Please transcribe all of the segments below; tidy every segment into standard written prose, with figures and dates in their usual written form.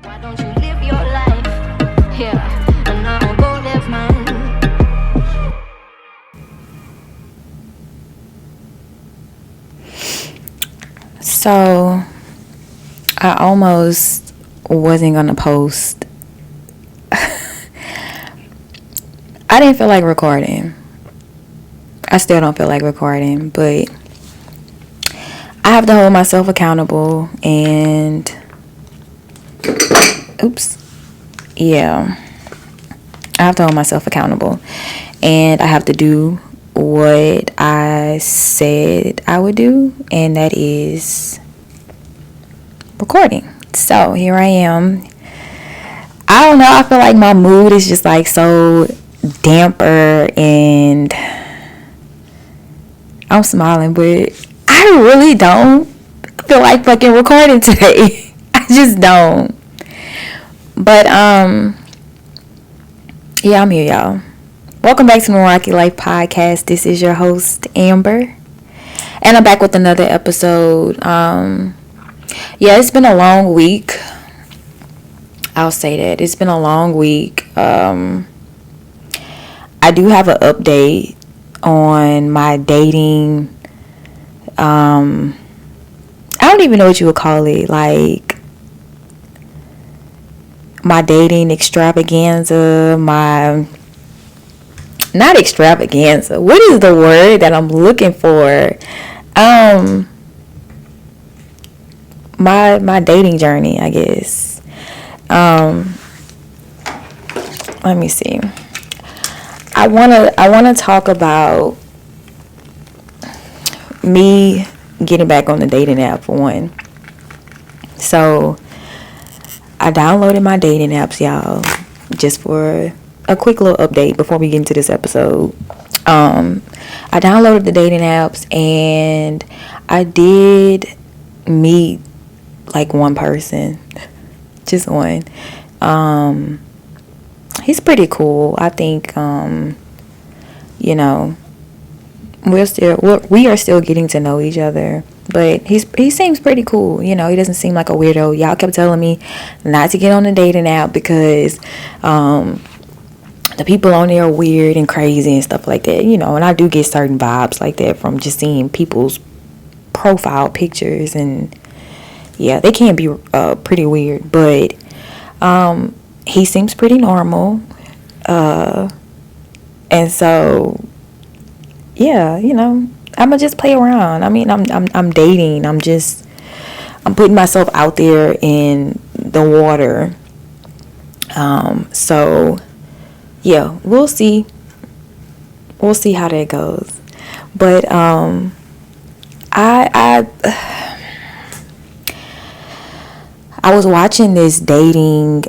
Why don't you live your life? Yeah, and I'll go live mine. So I almost wasn't gonna post. I didn't feel like recording. I still don't feel like recording, but I have to hold myself accountable and I have to hold myself accountable and I have to do what I said I would do, and that is recording. So here I am. I don't know, I feel like my mood is just like so damper and I'm smiling, but I really don't feel like fucking recording today. I just don't. But yeah, I'm here, y'all. Welcome back to the Meraki Life Podcast. This is your host, Amber. And I'm back with another episode. It's been a long week. I'll say that. It's been a long week. I do have an update on my dating. I don't even know what you would call it. Like, my dating extravaganza, not extravaganza. What is the word that I'm looking for? My dating journey, I guess. Let me see. I wanna talk about me getting back on the dating app for one. So I downloaded my dating apps, y'all, just for a quick little update before we get into this episode. I downloaded the dating apps and I did meet like one person, just one. He's pretty cool. I think, we are still getting to know each other, but he seems pretty cool. He doesn't seem like a weirdo. Y'all kept telling me not to get on the dating app because the people on there are weird and crazy and stuff like that, and I do get certain vibes like that from just seeing people's profile pictures, and yeah, they can be pretty weird, but he seems pretty normal, and so yeah, I'ma just play around. I mean, I'm dating. I'm putting myself out there in the water. So yeah, we'll see. We'll see how that goes. But I was watching this dating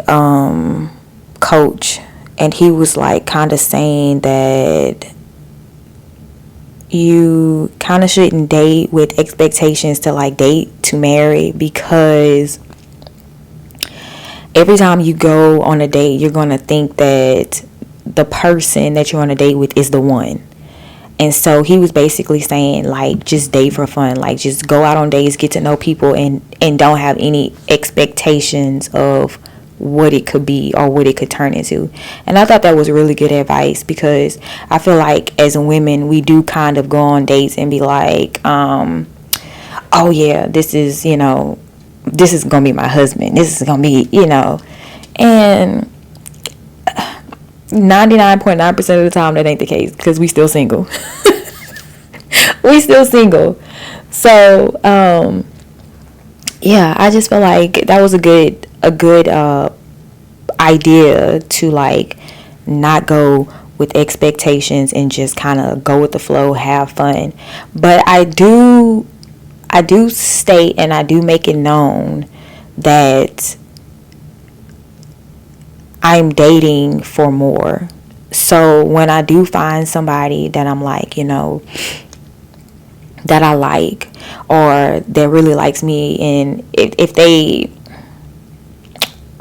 coach, and he was like kind of saying that you kind of shouldn't date with expectations to like date to marry, because every time you go on a date, you're going to think that the person that you're on a date with is the one. And so he was basically saying, like, just date for fun. Like, just go out on dates, get to know people, and don't have any expectations of what it could be or what it could turn into. And I thought that was really good advice, because I feel like as women, we do kind of go on dates and be like, oh yeah, this is going to be my husband. This is going to be, and 99.9% of the time that ain't the case, because we still single. We still single. So, yeah, I just feel like that was a good idea to like not go with expectations and just kind of go with the flow, have fun. But I do state, and I do make it known that I'm dating for more. So when I do find somebody that I'm like, that I like, or that really likes me, and if they,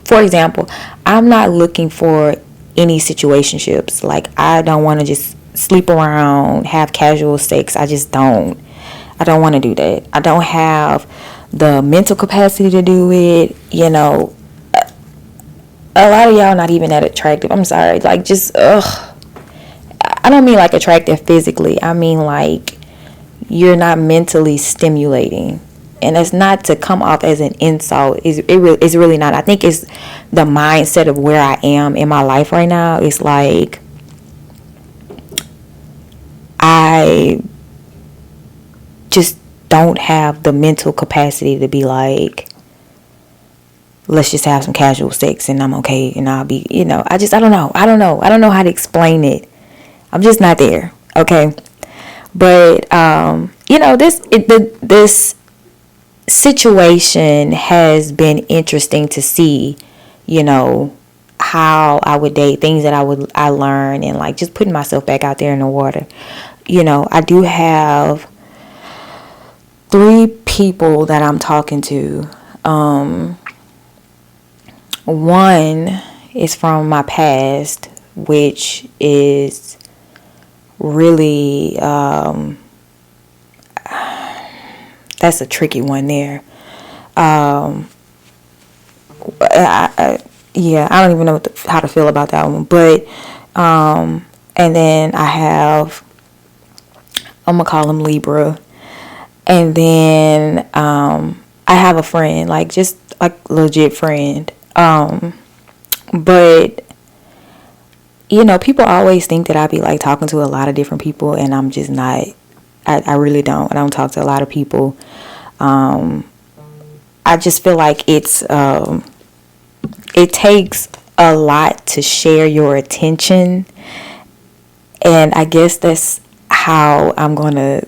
for example, I'm not looking for any situationships. Like, I don't want to just sleep around, have casual sex. I don't want to do that. I don't have the mental capacity to do it. a lot of y'all not even that attractive. I'm sorry. Like, just, ugh. I don't mean like attractive physically. I mean like you're not mentally stimulating. And it's not to come off as an insult. It's really not. I think it's the mindset of where I am in my life right now. It's like I just don't have the mental capacity to be like, let's just have some casual sex and I'm okay and I'll be, I don't know. I don't know how to explain it. I'm just not there. Okay. But, this situation has been interesting to see, how I would date, things that I learned, and like just putting myself back out there in the water. I do have 3 people that I'm talking to. One is from my past, which is really, that's a tricky one there. I don't even know how to feel about that one. But, and then I have, I'm going to call him Libra. And then, I have a friend, like just like legit friend. But, people always think that I be like talking to a lot of different people, and I'm just not. I really don't. I don't talk to a lot of people. I just feel like it takes a lot to share your attention, and I guess that's how I'm going to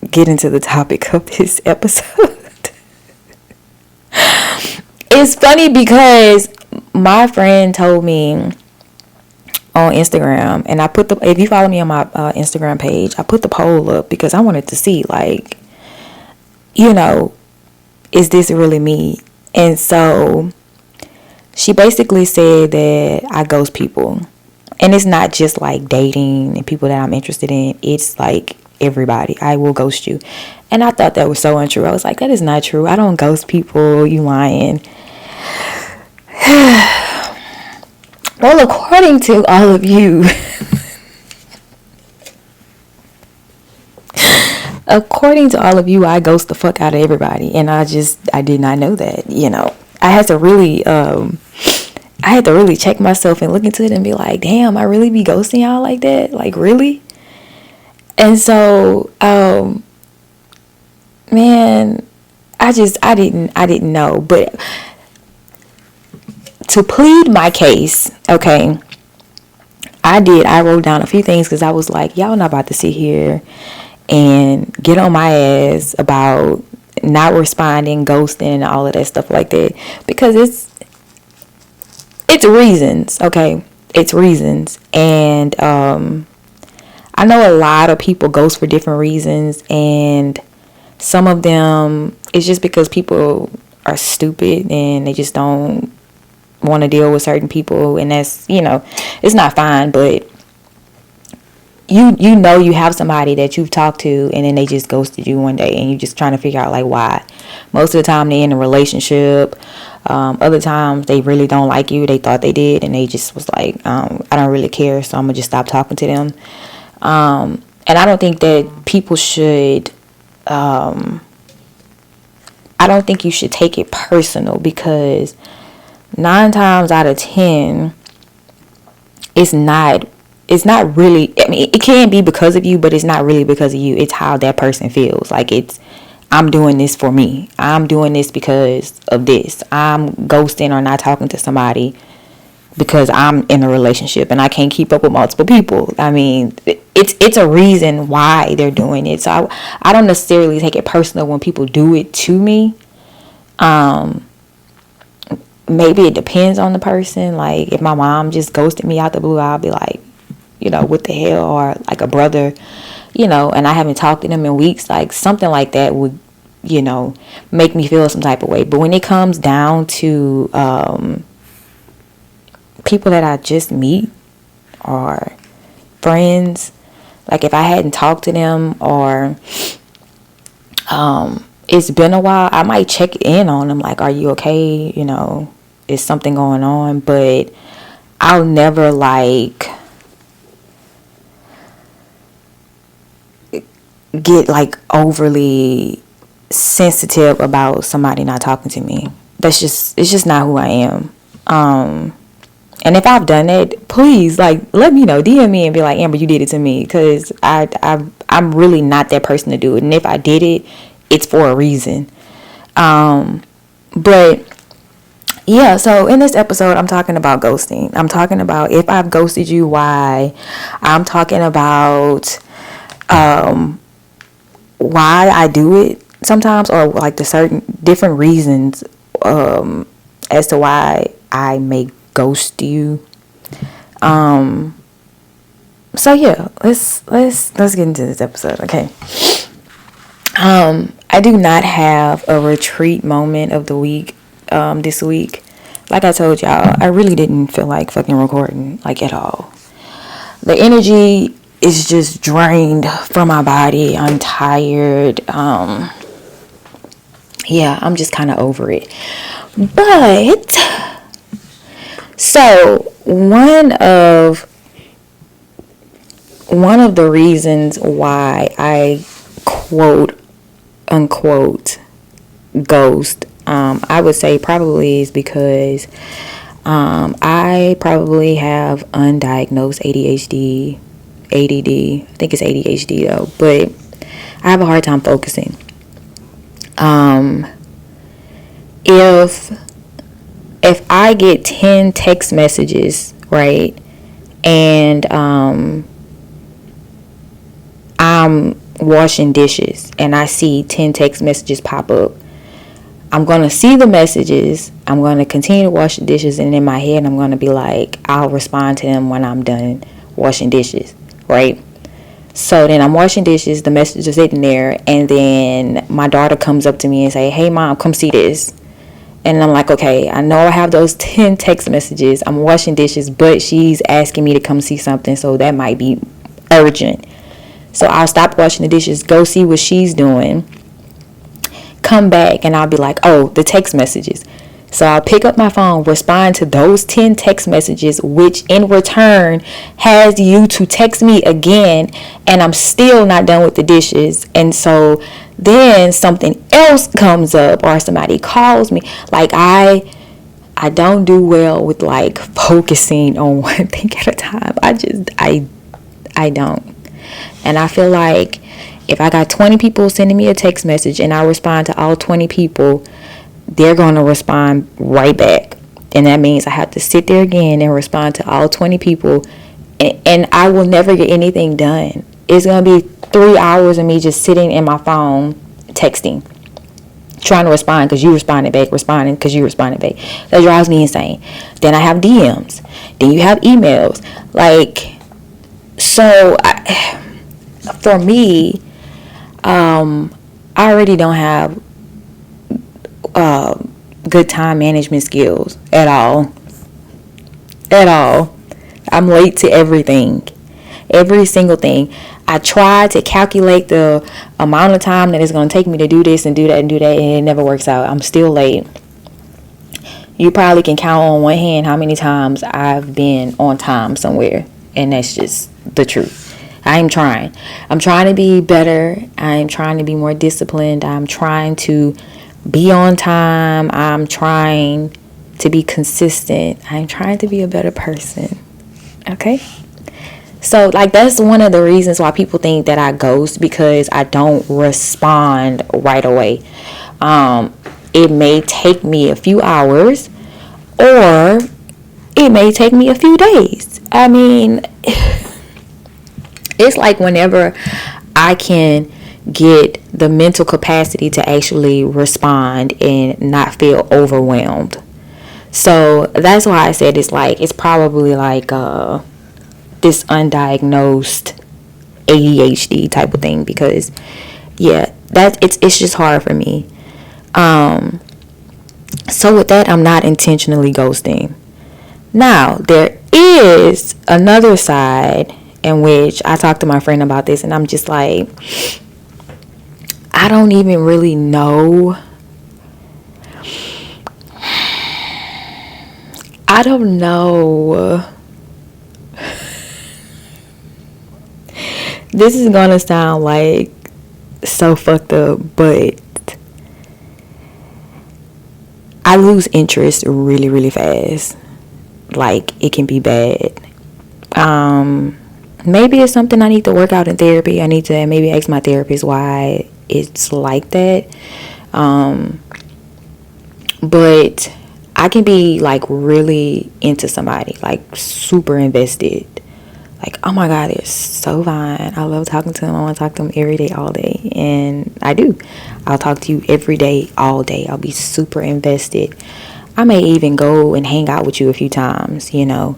get into the topic of this episode. It's funny because my friend told me on Instagram, and if you follow me on my Instagram page, I put the poll up because I wanted to see, like, is this really me? And so she basically said that I ghost people. And it's not just like dating and people that I'm interested in. It's like everybody. I will ghost you. And I thought that was so untrue. I was like, that is not true. I don't ghost people. You lying. Well, according to all of you, I ghost the fuck out of everybody. And I did not know that, I had to really check myself and look into it and be like, damn, I really be ghosting y'all like that? Like, really? And so, man, I didn't know. But to plead my case, okay, I wrote down a few things because I was like, y'all not about to sit here and get on my ass about not responding, ghosting, all of that stuff like that, because it's reasons, okay? It's reasons. And I know a lot of people ghost for different reasons, and some of them it's just because people are stupid and they just don't want to deal with certain people, and that's, it's not fine. But you have somebody that you've talked to and then they just ghosted you one day and you're just trying to figure out like why. Most of the time they're in a relationship. Other times they really don't like you. They thought they did and they just was like, I don't really care, so I'm gonna just stop talking to them. And I don't think that people should, I don't think you should take it personal, because 9 times out of 10 it's not really, I mean, it can be because of you, but it's not really because of you. It's how that person feels. Like, I'm doing this for me. I'm doing this because of this. I'm ghosting or not talking to somebody because I'm in a relationship and I can't keep up with multiple people. I mean, it's a reason why they're doing it. So I don't necessarily take it personal when people do it to me. Maybe it depends on the person. Like, if my mom just ghosted me out the blue, I'll be like, what the hell? Or like a brother, and I haven't talked to them in weeks. Like, something like that would, make me feel some type of way. But when it comes down to people that I just meet or friends, like if I hadn't talked to them or it's been a while, I might check in on them. Like, are you okay? is something going on, but I'll never like get like overly sensitive about somebody not talking to me. It's just not who I am. And if I've done it, please like let me know, DM me and be like, Amber, you did it to me, because I'm really not that person to do it. And if I did it, it's for a reason. But yeah, so in this episode, I'm talking about ghosting. I'm talking about if I've ghosted you, why. I'm talking about why I do it sometimes, or like the certain different reasons as to why I may ghost you. So yeah, let's get into this episode, okay? I do not have a retreat moment of the week this week. Like I told y'all, I really didn't feel like fucking recording, like, at all. The energy is just drained from my body. I'm tired. Yeah, I'm just kind of over it. But so one of the reasons why I quote unquote ghost, I would say probably is because I probably have undiagnosed ADHD, ADD. I think it's ADHD though, but I have a hard time focusing. If I get 10 text messages, right, and I'm washing dishes and I see 10 text messages pop up, I'm going to see the messages, I'm going to continue to wash the dishes, and in my head I'm going to be like, I'll respond to them when I'm done washing dishes, right? So then I'm washing dishes, the message is sitting there, and then my daughter comes up to me and say, hey mom, come see this. And I'm like, okay, I know I have those 10 text messages, I'm washing dishes, but she's asking me to come see something, so that might be urgent. So I'll stop washing the dishes, go see what she's doing, come back, and I'll be like, oh, the text messages. So I'll pick up my phone, respond to those 10 text messages, which in return has you to text me again, and I'm still not done with the dishes. And so then something else comes up, or somebody calls me. Like, I don't do well with like focusing on one thing at a time. I don't. And I feel like if I got 20 people sending me a text message and I respond to all 20 people, they're going to respond right back. And that means I have to sit there again and respond to all 20 people. And I will never get anything done. It's going to be 3 hours of me just sitting in my phone texting, trying to respond because you responded back, responding because you responded back. That drives me insane. Then I have DMs. Then you have emails. Like, so for me, I already don't have good time management skills at all. I'm late to everything, every single thing. I try to calculate the amount of time that it's going to take me to do this and do that and do that, and it never works out. I'm still late. You probably can count on one hand how many times I've been on time somewhere, and that's just the truth. I'm trying to be better. I'm trying to be more disciplined. I'm trying to be on time. I'm trying to be consistent. I'm trying to be a better person. Okay? So, like, that's one of the reasons why people think that I ghost, because I don't respond right away. It may take me a few hours, or it may take me a few days. I mean, it's like whenever I can get the mental capacity to actually respond and not feel overwhelmed. So that's why I said it's probably like this undiagnosed ADHD type of thing, because yeah, it's just hard for me. So with that, I'm not intentionally ghosting. Now, there is another side in which I talked to my friend about this, and I'm just like, I don't even really know I don't know. This is gonna sound like so fucked up, but I lose interest really, really fast. Like, it can be bad. Maybe it's something I need to work out in therapy. I need to maybe ask my therapist why it's like that. But I can be like really into somebody, like super invested. Like, oh my God, they're so fine. I love talking to them. I want to talk to them every day, all day. And I do. I'll talk to you every day, all day. I'll be super invested. I may even go and hang out with you a few times, you know.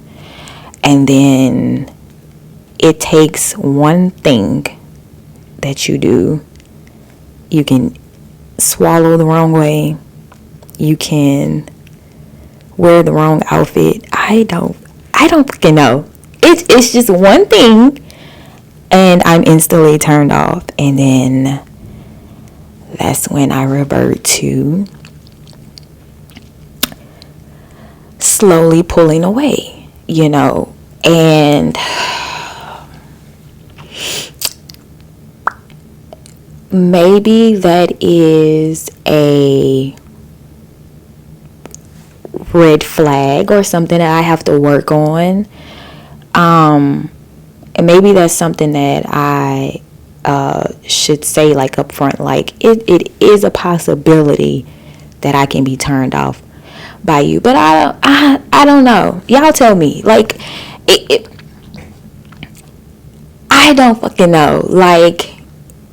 And then it takes one thing that you do. You can swallow the wrong way. You can wear the wrong outfit. I don't fucking know. It's just one thing, and I'm instantly turned off. And then that's when I revert to slowly pulling away, you know. And maybe that is a red flag or something that I have to work on. And maybe that's something that I should say like up front, like it is a possibility that I can be turned off by you, but I don't know. Y'all tell me. Like I don't fucking know. Like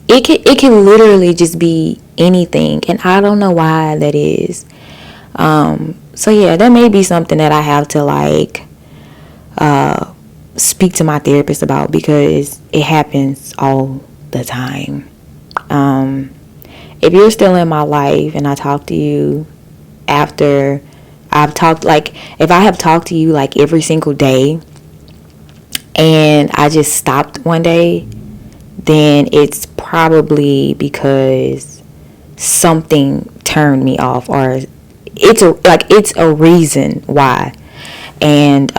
it can literally just be anything, and I don't know why that is. So yeah, that may be something that I have to like speak to my therapist about, because it happens all the time. If you're still in my life and I talk to you after I've talked, like if I have talked to you like every single day and I just stopped one day, then it's probably because something turned me off, or it's a reason why. And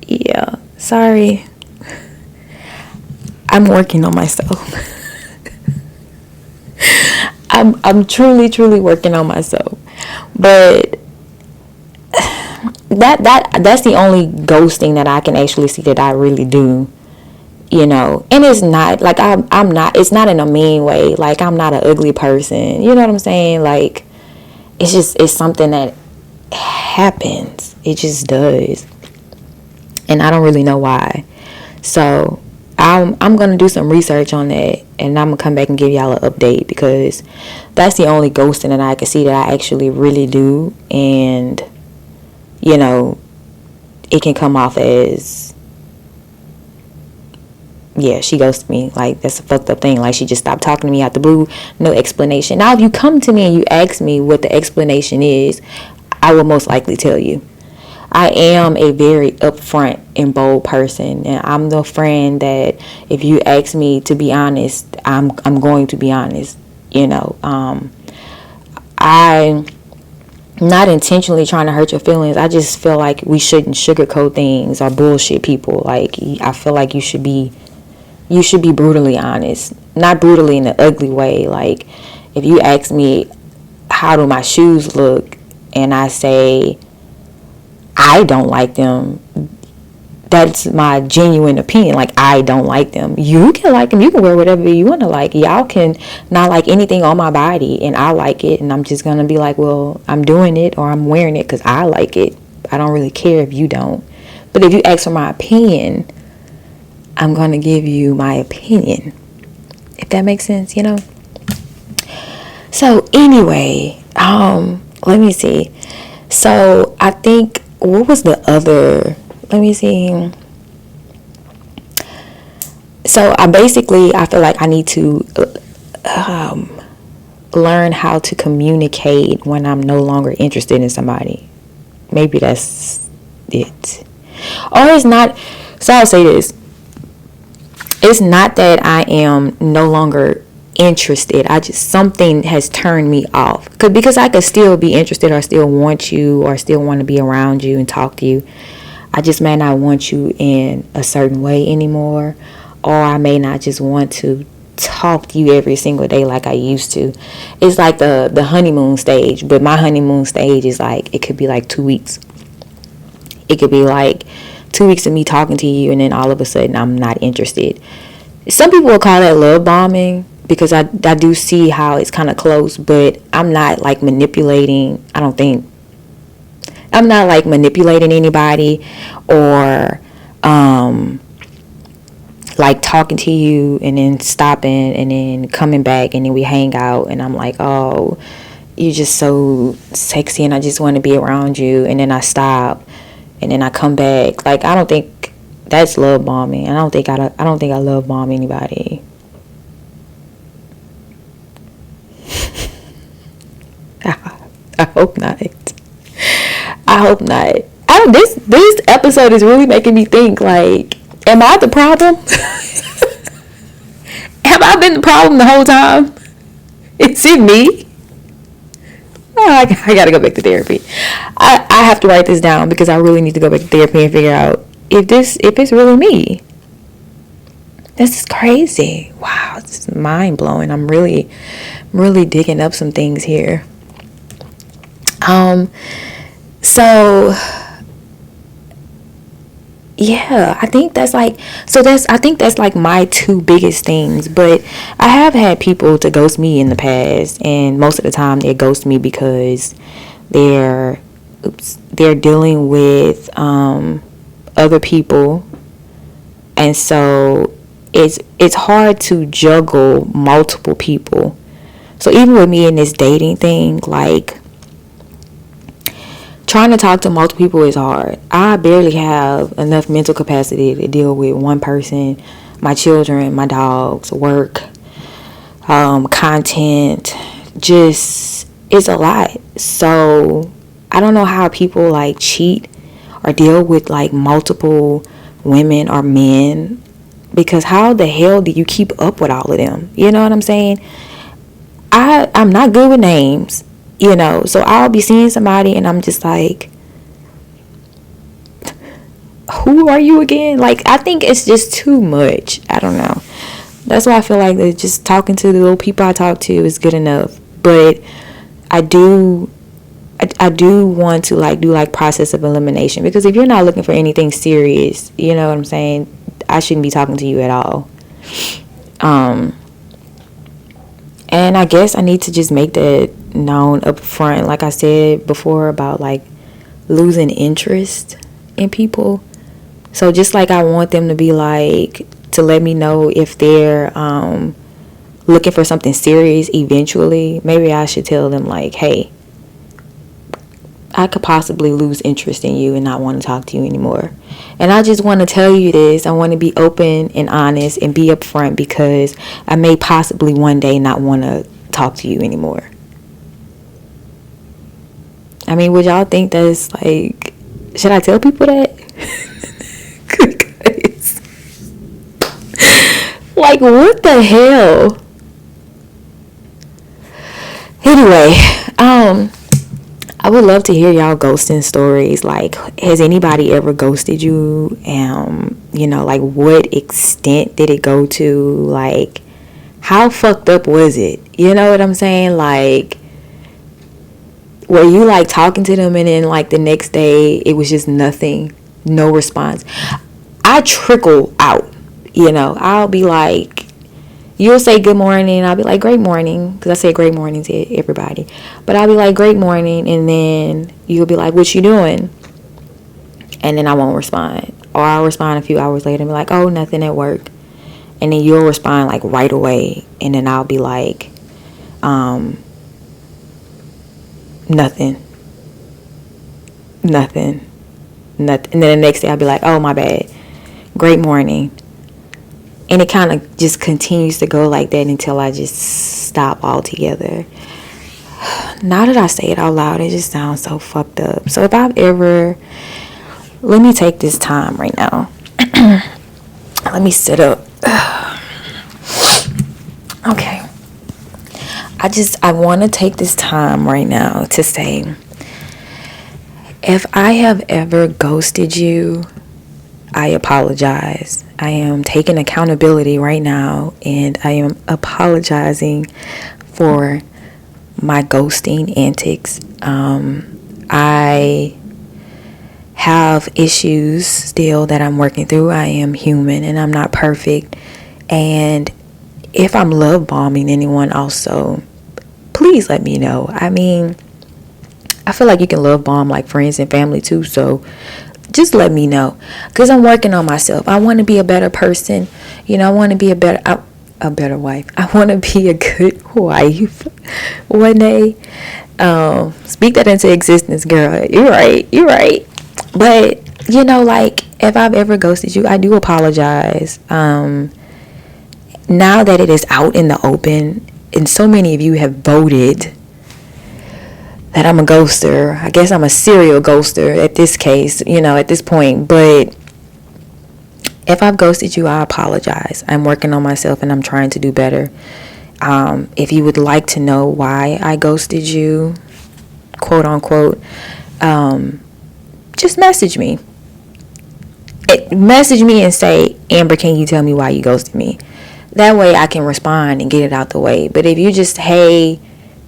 yeah, sorry, I'm working on myself. I'm truly working on myself, but that's the only ghosting that I can actually see that I really do, you know. And it's not like I'm not, it's not in a mean way, like I'm not an ugly person, you know what I'm saying? Like it's something that happens, it just does, and I don't really know why. So I'm gonna do some research on that, and I'm gonna come back and give y'all an update, because that's the only ghosting that I can see that I actually really do. And you know, it can come off as, yeah, she ghosted me. Like, that's a fucked up thing. Like, she just stopped talking to me out the blue, no explanation. Now if you come to me and you ask me what the explanation is, I will most likely tell you. I am a very upfront and bold person, and I'm the friend that if you ask me to be honest, I'm going to be honest. You know, I'm not intentionally trying to hurt your feelings. I just feel like we shouldn't sugarcoat things or bullshit people. Like, I feel like you should be brutally honest, not brutally in an ugly way. Like, if you ask me how do my shoes look, and I say I don't like them, that's my genuine opinion. Like, I don't like them. You can like them. You can wear whatever you want to like. Y'all can not like anything on my body, and I like it, and I'm just going to be like, well, I'm doing it, or I'm wearing it because I like it. I don't really care if you don't. But if you ask for my opinion, I'm going to give you my opinion, if that makes sense, you know? So anyway, let me see. So I think, what was the other, let me see. So I feel like I need to learn how to communicate when I'm no longer interested in somebody. Maybe that's it. Or it's not, so I'll say this. It's not that I am no longer interested. Something has turned me off. Because I could still be interested, or still want you, or still want to be around you and talk to you. I just may not want you in a certain way anymore, or I may not just want to talk to you every single day like I used to. It's like the honeymoon stage, but my honeymoon stage is like, it could be like 2 weeks. It could be like 2 weeks of me talking to you, and then all of a sudden I'm not interested. Some people will call that love bombing, because I do see how it's kind of close, but I'm not like manipulating. I don't think I'm not like manipulating anybody, or like talking to you and then stopping and then coming back and then we hang out and I'm like, oh, you're just so sexy and I just want to be around you, and then I stop and then I come back. Like, I don't think that's love bombing. I don't think I love bomb anybody. I hope not. I hope not. This episode is really making me think, like, am I the problem? Have I been the problem the whole time? Is it me? Oh, I gotta go back to therapy. I have to write this down, because I really need to go back to therapy and figure out if it's really me. This is crazy. Wow, it's mind blowing. I'm really digging up some things here. So yeah, I think that's like my two biggest things. But I have had people to ghost me in the past, and most of the time they ghost me because they're dealing with other people, and so it's hard to juggle multiple people. So even with me in this dating thing, like, trying to talk to multiple people is hard. I barely have enough mental capacity to deal with one person, my children, my dogs, work, content. Just, it's a lot. So I don't know how people like cheat or deal with like multiple women or men, because how the hell do you keep up with all of them? You know what I'm saying? I'm not good with names. You know, so I'll be seeing somebody and I'm just like, who are you again? Like, I think it's just too much. I don't know. That's why I feel like that just talking to the little people I talk to is good enough. But I do want to like do like process of elimination, because if you're not looking for anything serious, you know what I'm saying, I shouldn't be talking to you at all. And I guess I need to just make that known up front, like I said before, about like losing interest in people. So just like I want them to be like, to let me know if they're looking for something serious eventually, maybe I should tell them like, hey, I could possibly lose interest in you and not want to talk to you anymore. And I just want to tell you this. I want to be open and honest and be upfront, because I may possibly one day not want to talk to you anymore. I mean, would y'all think that's like, should I tell people that? Like, what the hell? Anyway, I would love to hear y'all ghosting stories. Like, has anybody ever ghosted you? You know, like, what extent did it go to? Like, how fucked up was it? You know what I'm saying? Like, were you like talking to them and then like the next day it was just nothing, no response? I trickle out, you know. I'll be like, you'll say good morning, I'll be like great morning, because I say great morning to everybody, but I'll be like great morning, and then you'll be like, what you doing? And then I won't respond, or I'll respond a few hours later and be like, oh, nothing at work, and then you'll respond like right away, and then I'll be like, nothing, and then the next day I'll be like, oh, my bad, great morning. And it kind of just continues to go like that until I just stop altogether. Now that I say it out loud, it just sounds so fucked up. So if I've ever, let me take this time right now. Let me sit up. Okay. I want to take this time right now to say, if I have ever ghosted you, I apologize. I am taking accountability right now, and I am apologizing for my ghosting antics. I have issues still that I'm working through. I am human and I'm not perfect. And if I'm love bombing anyone also, please let me know. I mean, I feel like you can love bomb like friends and family too, so just let me know, because I'm working on myself. I want to be a better person. I want to be a better wife. I want to be a good wife one day. Speak that into existence, girl. You're right. But like, if I've ever ghosted you, I do apologize. Now that it is out in the open, and so many of you have voted that I'm a ghoster. I guess I'm a serial ghoster at this case, at this point. But if I've ghosted you, I apologize. I'm working on myself and I'm trying to do better. If you would like to know why I ghosted you, quote unquote, just message me. Message me and say, Amber, can you tell me why you ghosted me? That way I can respond and get it out the way. But if you just, hey,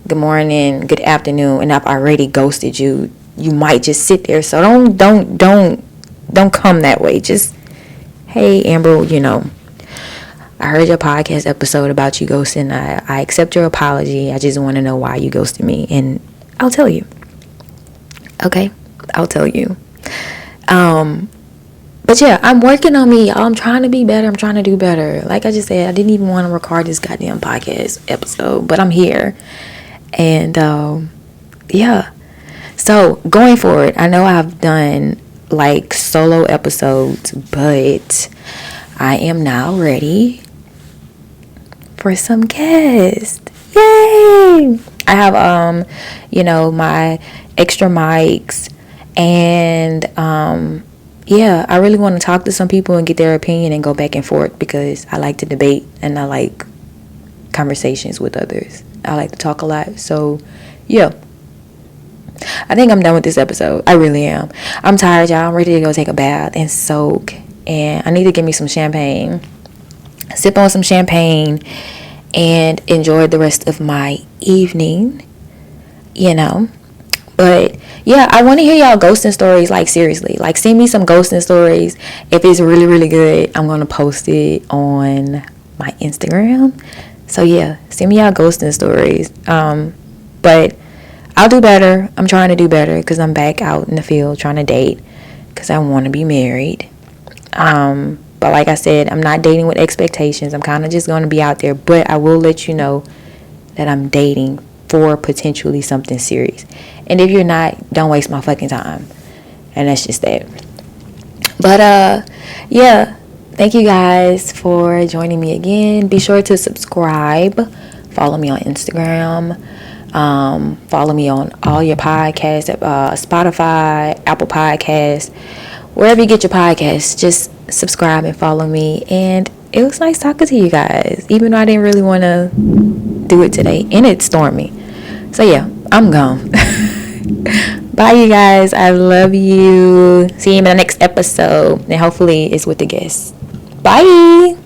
good morning, good afternoon, and I've already ghosted you, you might just sit there. So don't come that way. Just, hey, Amber, I heard your podcast episode about you ghosting. I accept your apology. I just want to know why you ghosted me, and I'll tell you. Okay, I'll tell you. But yeah, I'm working on me. I'm trying to be better. I'm trying to do better. Like I just said, I didn't even want to record this goddamn podcast episode, but I'm here. And yeah. So going forward, I know I've done like solo episodes, but I am now ready for some guests. Yay! I have my extra mics, and yeah, I really want to talk to some people and get their opinion and go back and forth, because I like to debate and I like conversations with others. I like to talk a lot. So yeah, I think I'm done with this episode. I really am. I'm tired, y'all. I'm ready to go take a bath and soak, and I need to get me some champagne, sip on some champagne, and enjoy the rest of my evening, But yeah, I want to hear y'all ghosting stories. Like, seriously, like, send me some ghosting stories. If it's really, really good, I'm going to post it on my Instagram. So yeah, send me y'all ghosting stories. But I'll do better. I'm trying to do better, because I'm back out in the field trying to date, because I want to be married. But like I said, I'm not dating with expectations. I'm kind of just going to be out there. But I will let you know that I'm dating for potentially something serious. And if you're not, don't waste my fucking time. And that's just that. But yeah, thank you guys for joining me again. Be sure to subscribe. Follow me on Instagram. Follow me on all your podcasts, Spotify, Apple Podcasts, wherever you get your podcasts. Just subscribe and follow me. And it was nice talking to you guys, even though I didn't really want to do it today, and it's stormy. So yeah, I'm gone. Bye, you guys. I love you. See you in the next episode, and hopefully it's with the guests. Bye.